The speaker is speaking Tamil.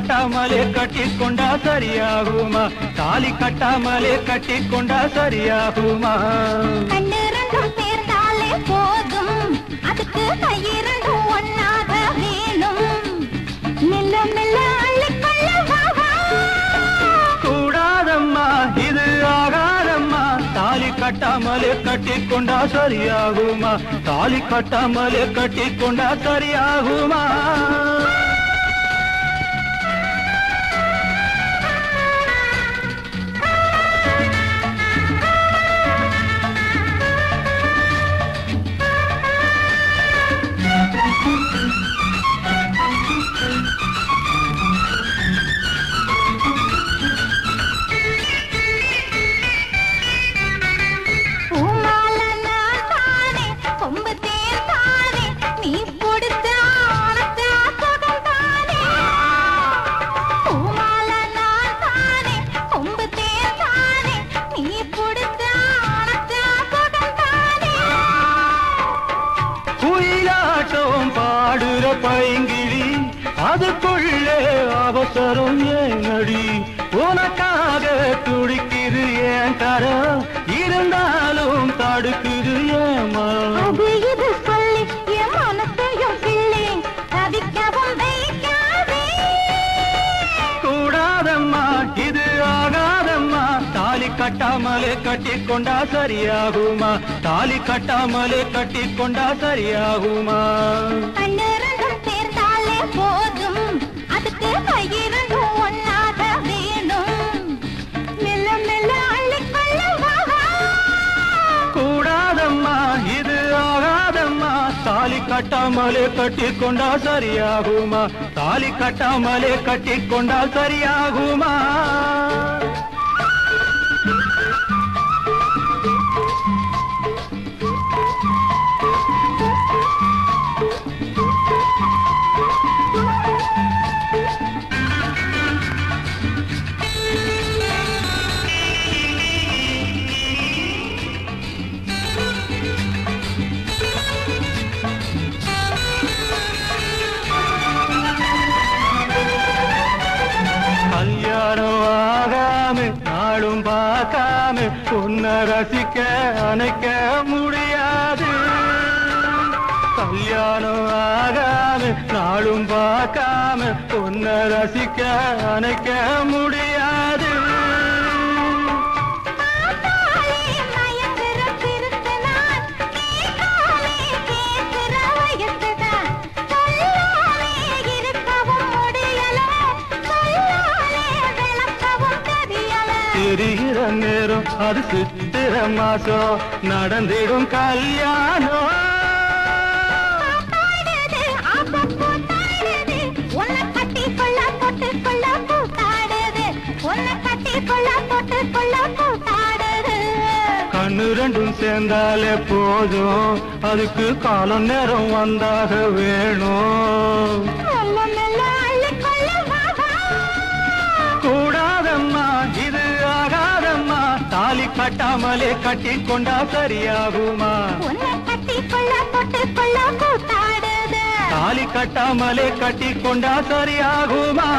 கட்டாமலே கட்டிக்கொண்டா சரியாகுமா தாலி கட்டாமலே கட்டிக்கொண்டா சரியாகுமா கண்ணு ரெண்டும் சேர்ந்தாலே போதும் அதுக்கு கையிரண்டும் ஒன்னாக வேணும் மெல்ல மெல்ல அள்ளிக்கொள்ள கூடாதம்மா இது ஆகாதம்மா தாலி கட்டாமலே கட்டிக்கொண்டா சரியாகுமா தாலி கட்டாமலே கட்டிக்கொண்டா சரியாகுமா பைங்கிழி அதுக்குள்ளே அவசரம் ஏனடி உனக்காக துடிக்குது ஏன் கரம் இருந்தாலும் தடுக்குது ஏமா அது இது சொல்லி என் மனத்தையும் கிள்ளி தவிக்கவும் வைக்காதே கூடாதம்மா இது ஆகாதம்மா தாலி கட்டாமலே கட்டிக்கொண்டா சரியாகுமா தாலி கட்டாமலே கட்டிக்கொண்டா சரியாகுமா போதும் அதுக்கு கையிரண்டும் ஒன்னாக வேணும் மெல்ல மெல்ல அள்ளிக்கொள்ள கூடாதம்மா இது ஆகாதம்மா தாலி கட்டாமலே கட்டிக்கொண்டா சரியாகுமா தாலி கட்டாமலே கட்டிக்கொண்டா சரியாகுமா கல்யாணம் ஆகாம நாளும் பார்க்காம உன்னை ரசிக்க அணைக்க முடியாது கல்யாணம் ஆகாம நாளும் பார்க்காம உன்னை ரசிக்க அணைக்க முடியாது தெரிகிற நேரம் அது சித்திர மாசம் நடந்திடும் கல்யாணம் கண்ணு ரெண்டும் சேர்ந்தாலே போதும் அதுக்கு காலம் நேரம் வந்தாக வேணும் கூடாதம்மா இது ஆகாதம்மா தாலி கட்டாமலே கட்டிக்கொண்டா சரியாகுமா தாலி கட்டாமலே கட்டிக்கொண்டா சரியாகுமா